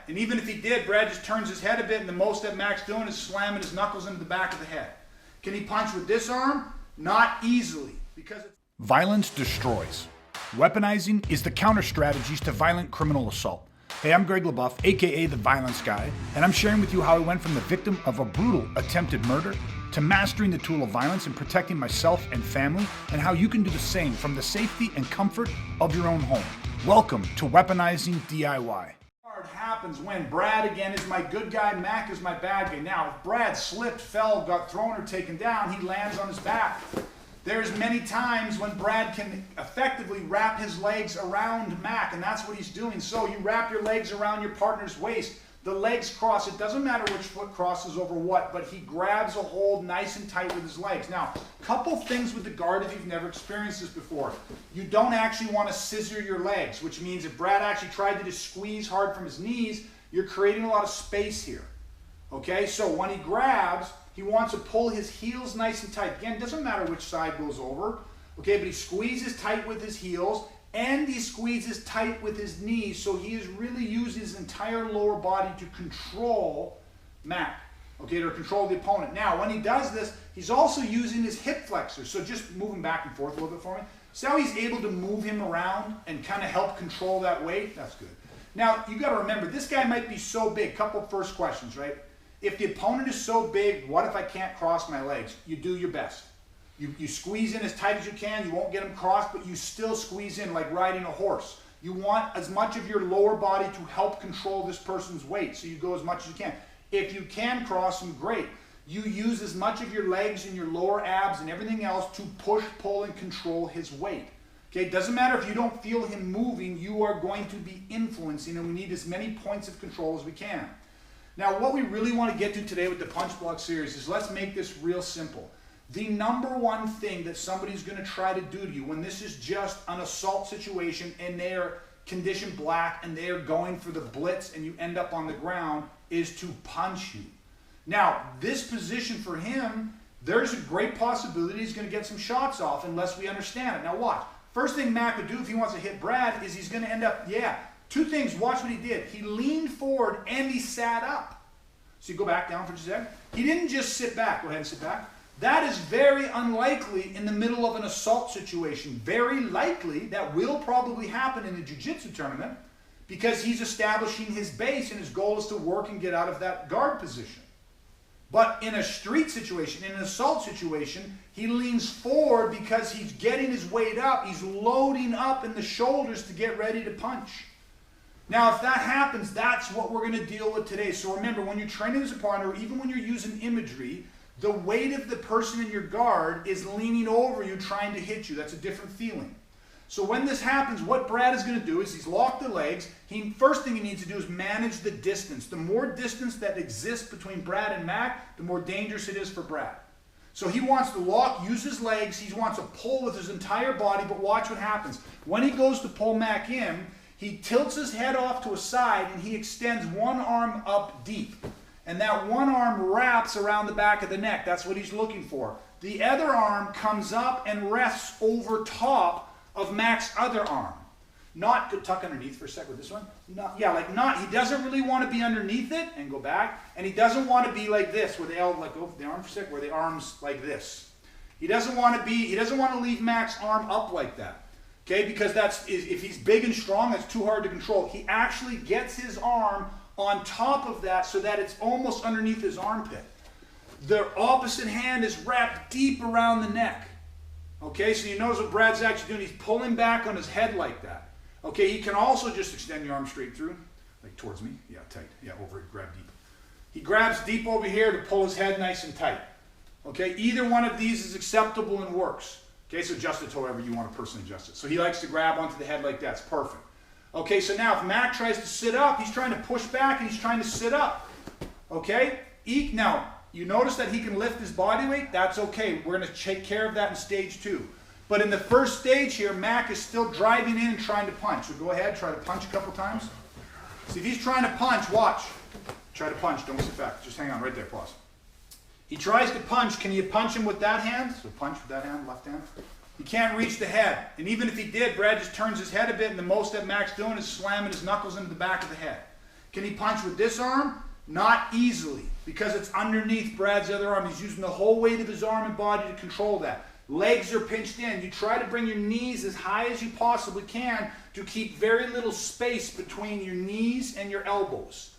And even if he did, Brad just turns his head a bit, and the most that Mac's doing is slamming his knuckles into the back of the head. Can he punch with this arm? Not easily, because it's... Violence destroys. Weaponizing is the counter strategies to violent criminal assault. Hey, I'm Greg LaBeouf, aka The Violence Guy, and I'm sharing with you how I went from the victim of a brutal attempted murder to mastering the tool of violence and protecting myself and family, and how you can do the same from the safety and comfort of your own home. Welcome to Weaponizing DIY. Happens when Brad again is my good guy, Mac is my bad guy. Now, if Brad slipped, fell, got thrown or taken down, he lands on his back. There's many times when Brad can effectively wrap his legs around Mac, and that's what he's doing. So you wrap your legs around your partner's waist, the legs cross. It doesn't matter which foot crosses over what, but he grabs a hold nice and tight with his legs. Now, couple things with the guard if you've never experienced this before. You don't actually want to scissor your legs, which means if Brad actually tried to just squeeze hard from his knees, you're creating a lot of space here. Okay, so when he grabs, he wants to pull his heels nice and tight. Again, it doesn't matter which side goes over. Okay, but he squeezes tight with his heels, and he squeezes tight with his knees, so he is really using his entire lower body to control Mac, okay, to control the opponent. Now, when he does this, he's also using his hip flexors, so just move him back and forth a little bit for me. See how he's able to move him around and kind of help control that weight? That's good. Now, you got to remember, this guy might be so big. Couple first questions, right? If the opponent is so big, what if I can't cross my legs? You do your best. You squeeze in as tight as you can. You won't get them crossed, but you still squeeze in like riding a horse. You want as much of your lower body to help control this person's weight, so you go as much as you can. If you can cross them, great. You use as much of your legs and your lower abs and everything else to push, pull, and control his weight. Okay, it doesn't matter if you don't feel him moving, you are going to be influencing, and we need as many points of control as we can. Now, what we really want to get to today with the Punch Block series is let's make this real simple. The number one thing that somebody's going to try to do to you when this is just an assault situation and they are conditioned black and they are going for the blitz and you end up on the ground is to punch you. Now, this position for him, there's a great possibility he's going to get some shots off unless we understand it. Now watch. First thing Mac would do if he wants to hit Brad is he's going to end up, two things. Watch what he did. He leaned forward and he sat up. So you go back down for just a second. He didn't just sit back. Go ahead and sit back. That is very unlikely in the middle of an assault situation. Very likely that will probably happen in a jiu-jitsu tournament because he's establishing his base and his goal is to work and get out of that guard position. But in a street situation, in an assault situation, he leans forward because he's getting his weight up. He's loading up in the shoulders to get ready to punch. Now, if that happens, that's what we're going to deal with today. So remember, when you're training as a partner, or even when you're using imagery, the weight of the person in your guard is leaning over you trying to hit you. That's a different feeling. So when this happens, what Brad is going to do is he's locked the legs. First thing he needs to do is manage the distance. The more distance that exists between Brad and Mac, the more dangerous it is for Brad. So he wants to lock, use his legs. He wants to pull with his entire body, but watch what happens. When he goes to pull Mac in, he tilts his head off to a side and he extends one arm up deep. And that one arm wraps around the back of the neck. That's what he's looking for. The other arm comes up and rests over top of Mac's other arm. Not to tuck underneath for a sec with this one. He doesn't really want to be underneath it and go back. And he doesn't want to be like this, where the arm for a sec, where the arm's like this. He doesn't want to leave Mac's arm up like that. Okay, because if he's big and strong, that's too hard to control. He actually gets his arm on top of that so that it's almost underneath his armpit. The opposite hand is wrapped deep around the neck. Okay, so you notice what Brad's actually doing. He's pulling back on his head like that. Okay, he can also just extend your arm straight through, like towards me. Yeah, tight. Yeah, over it, grab deep. He grabs deep over here to pull his head nice and tight. Okay, either one of these is acceptable and works. Okay, so adjust it however you want to personally adjust it. So he likes to grab onto the head like that. It's perfect. Okay, so now if Mac tries to sit up, he's trying to push back and he's trying to sit up. Okay? Now, you notice that he can lift his body weight? That's okay. We're going to take care of that in stage 2. But in the first stage here, Mac is still driving in and trying to punch. So go ahead, try to punch a couple times. See, if he's trying to punch, watch. Try to punch, don't sit back. Just hang on right there, pause. He tries to punch. Can you punch him with that hand? So punch with that hand, left hand. He can't reach the head. And even if he did, Brad just turns his head a bit, and the most that Mac's doing is slamming his knuckles into the back of the head. Can he punch with this arm? Not easily, because it's underneath Brad's other arm. He's using the whole weight of his arm and body to control that. Legs are pinched in. You try to bring your knees as high as you possibly can to keep very little space between your knees and your elbows.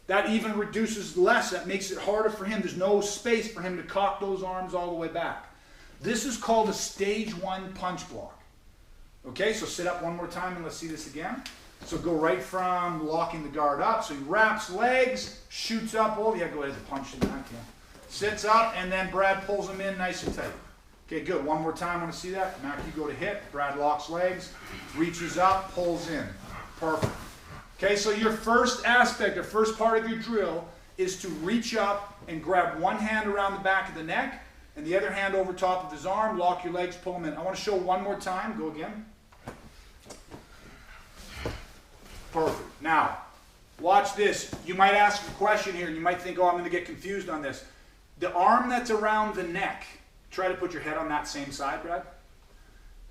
That even reduces less. That makes it harder for him. There's no space for him to cock those arms all the way back. This is called a stage 1 punch block. Okay, so sit up one more time and let's see this again. So go right from locking the guard up. So he wraps legs, shoots up. Oh, yeah, go ahead and punch him back. Yeah. Sits up, and then Brad pulls him in nice and tight. Okay, good. One more time. Want to see that? Mac, you go to hit. Brad locks legs, reaches up, pulls in. Perfect. Okay, so your first aspect, or first part of your drill, is to reach up and grab one hand around the back of the neck and the other hand over top of his arm. Lock your legs, pull him in. I want to show one more time. Go again. Perfect. Now, watch this. You might ask a question here, and you might think, oh, I'm going to get confused on this. The arm that's around the neck, try to put your head on that same side, Brad.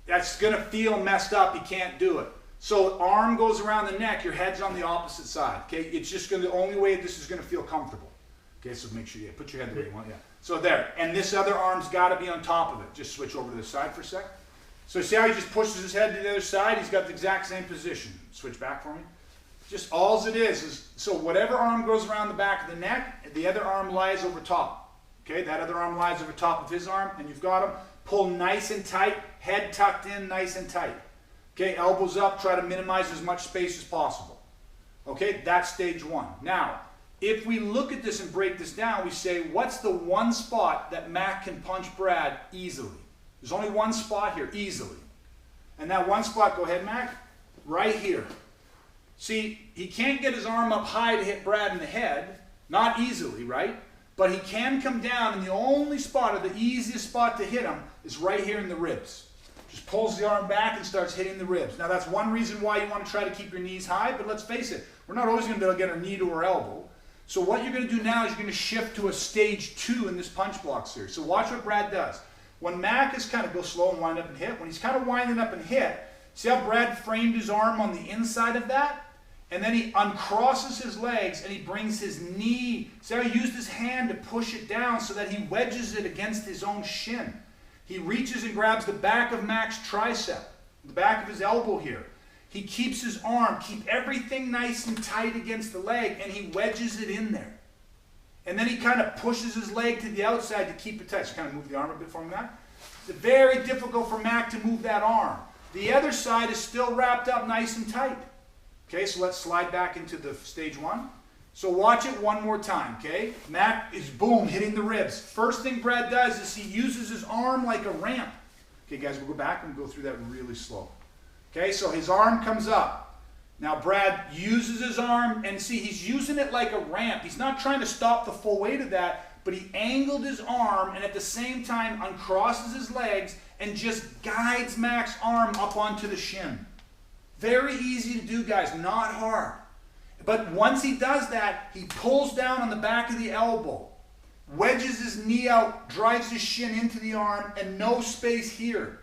That's going to feel messed up. You can't do it. So arm goes around the neck, your head's on the opposite side. Okay, it's just going to, the only way this is going to feel comfortable. Okay, so make sure you put your head the way you want. Yeah. So there, and this other arm's got to be on top of it. Just switch over to the side for a sec. So see how he just pushes his head to the other side? He's got the exact same position. Switch back for me. Just all it is so whatever arm goes around the back of the neck, the other arm lies over top. Okay, that other arm lies over top of his arm, and you've got him. Pull nice and tight, head tucked in nice and tight. Okay, elbows up, try to minimize as much space as possible. Okay, that's stage 1. Now, if we look at this and break this down, we say, what's the one spot that Mac can punch Brad easily? There's only one spot here, easily. And that one spot, go ahead, Mac, right here. See, he can't get his arm up high to hit Brad in the head, not easily, right? But he can come down, and the only spot, or the easiest spot to hit him, is right here in the ribs. Just pulls the arm back and starts hitting the ribs. Now that's one reason why you want to try to keep your knees high, but let's face it, we're not always going to be able to get our knee to our elbow. So what you're going to do now is you're going to shift to a stage 2 in this punch block series. So watch what Brad does. When Mac is kind of, go slow and wind up and hit, when he's kind of winding up and hit, see how Brad framed his arm on the inside of that? And then he uncrosses his legs and he brings his knee. See how he used his hand to push it down so that he wedges it against his own shin. He reaches and grabs the back of Mac's tricep, the back of his elbow here. He keeps his arm, keep everything nice and tight against the leg, and he wedges it in there. And then he kind of pushes his leg to the outside to keep it tight. So kind of move the arm a bit for me, Mac. It's very difficult for Mac to move that arm. The other side is still wrapped up nice and tight. Okay, so let's slide back into the stage 1. So watch it one more time, okay? Mac is, boom, hitting the ribs. First thing Brad does is he uses his arm like a ramp. Okay, guys, we'll go back and go through that really slow. Okay, so his arm comes up. Now Brad uses his arm, and see, he's using it like a ramp. He's not trying to stop the full weight of that, but he angled his arm and at the same time uncrosses his legs and just guides Mac's arm up onto the shin. Very easy to do, guys, not hard. But once he does that, he pulls down on the back of the elbow, wedges his knee out, drives his shin into the arm, and no space here.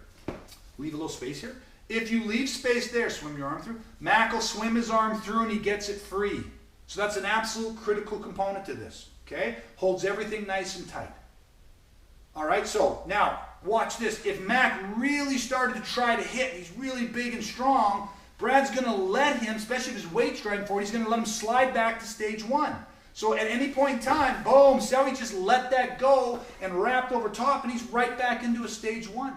Leave a little space here. If you leave space there, swim your arm through. Mac will swim his arm through and he gets it free. So that's an absolute critical component to this. Okay? Holds everything nice and tight. All right, so now watch this. If Mac really started to try to hit, he's really big and strong, Brad's going to let him, especially if his weight's driving forward, he's going to let him slide back to stage 1. So at any point in time, boom, see how he just let that go and wrapped over top, and he's right back into a stage 1.